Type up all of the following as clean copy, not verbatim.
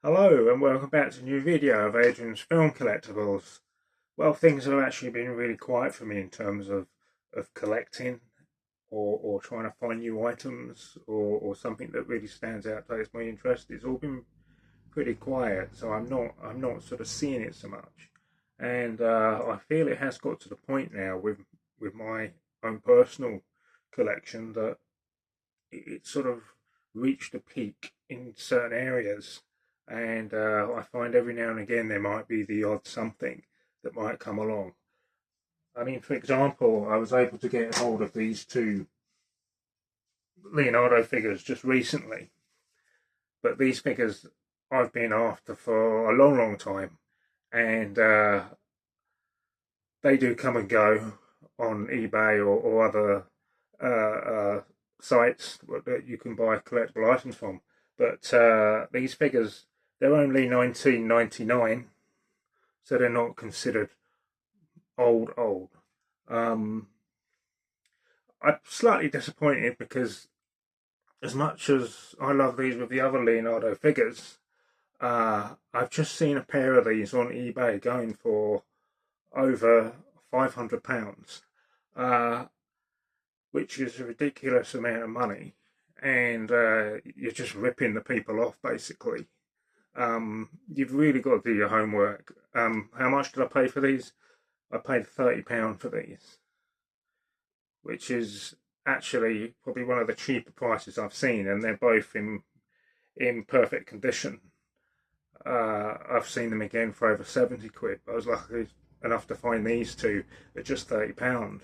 Hello and welcome back to a new video of Adrian's Film Collectibles. Well, things have actually been really quiet for me in terms of collecting or trying to find new items or something that really stands out takes my interest. It's all been pretty quiet, so I'm not sort of seeing it so much. And I feel it has got to the point now with my own personal collection that it's sort of reached a peak in certain areas, and I find every now and again there might be the odd something that might come along. I mean, for example, I was able to get hold of these two Leonardo figures just recently, but these figures I've been after for a long, long time, and they do come and go on eBay or other sites that you can buy collectible items from. But these figures, they're only 1999, so they're not considered old. Um, I'm slightly disappointed because as much as I love these with the other Leonardo figures, I've just seen a pair of these on eBay going for over £500, uh, which is a ridiculous amount of money, and you're just ripping the people off basically. You've really got to do your homework. How much did I pay for these? I paid £30 for these, which is actually probably one of the cheaper prices I've seen, and they're both in perfect condition. I've seen them again for over 70 quid. I was lucky enough to find these two at just £30.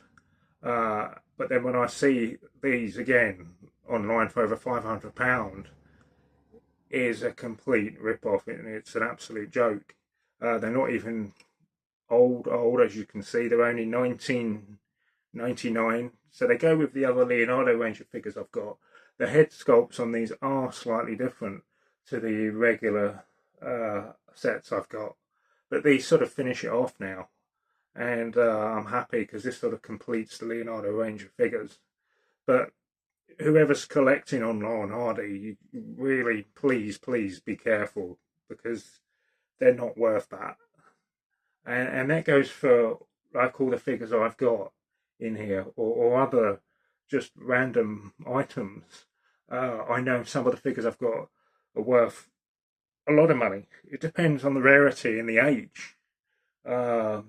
But then when I see these again online for over £500, is a complete rip-off, and it's an absolute joke. They're not even old, as you can see. They're only 1999, so they go with the other Leonardo range of figures I've got. The head sculpts on these are slightly different to the regular sets I've got, but these sort of finish it off now, and I'm happy because this sort of completes the Leonardo range of figures. But whoever's collecting on Laurel and Hardy, really, please be careful, because they're not worth that. And that goes for like all the figures I've got in here, or other just random items. I know some of the figures I've got are worth a lot of money. It depends on the rarity and the age. Uh,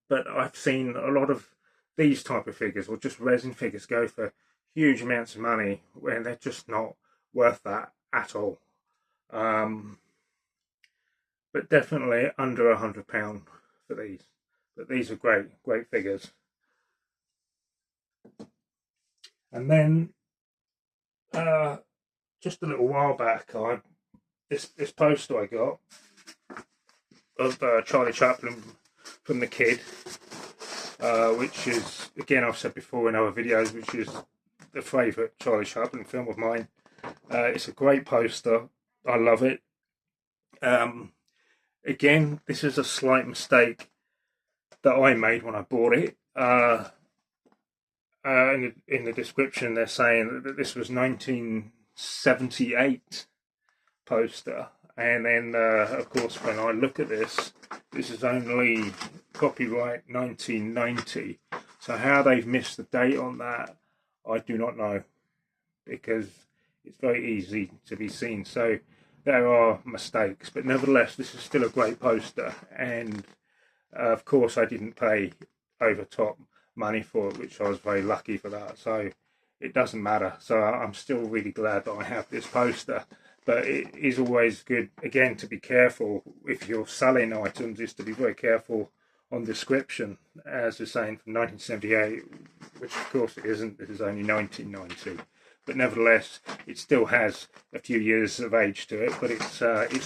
but I've seen a lot of these type of figures or just resin figures go for huge amounts of money when they're just not worth that at all. Um, but definitely under £100 for these. But these are great figures. And then just a little while back, this poster I got of Charlie Chaplin from The Kid, which is, again, I've said before in other videos, which is the favourite Charlie Chaplin film of mine. It's a great poster. I love it. Again, this is a slight mistake that I made when I bought it. In the description, they're saying that this was 1978 poster, and then of course when I look at this is only copyright 1990. So how they've missed the date on that, I do not know, because it's very easy to be seen. So there are mistakes, but nevertheless, this is still a great poster, and of course I didn't pay over top money for it, which I was very lucky for that. So it doesn't matter. So I'm still really glad that I have this poster. But it is always good, again, to be careful if you're selling items, is to be very careful on description, as they're saying from 1978, which of course it isn't. This is only 1990. But nevertheless, it still has a few years of age to it, but it's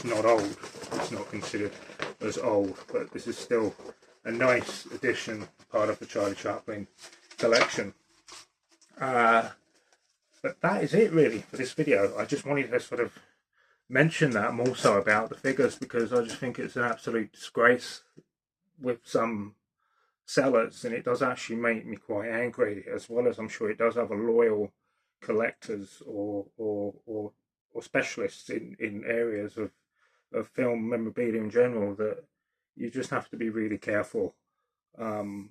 not old. It's not considered as old, but this is still a nice addition, part of the Charlie Chaplin collection. But that is it really for this video. I just wanted to sort of mention that more so about the figures, because I just think it's an absolute disgrace with some sellers, and it does actually make me quite angry, as well as I'm sure it does other loyal collectors or specialists in areas of film memorabilia in general, that you just have to be really careful on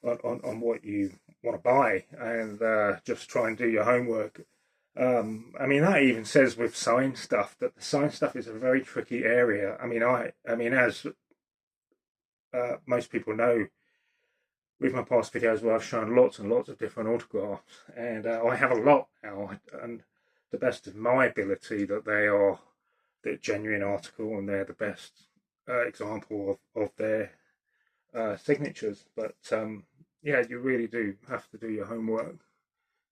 what you want to buy, and just try and do your homework. I mean, that even says with sign stuff, that the sign stuff is a very tricky area. I mean, as most people know, with my past videos where I've shown lots and lots of different autographs, and I have a lot now, and the best of my ability, that they are the genuine article and they're the best example of their signatures. But yeah, you really do have to do your homework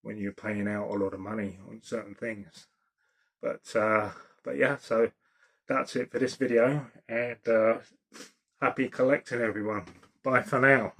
when you're paying out a lot of money on certain things. But yeah, so that's it for this video, and happy collecting, everyone. Bye for now.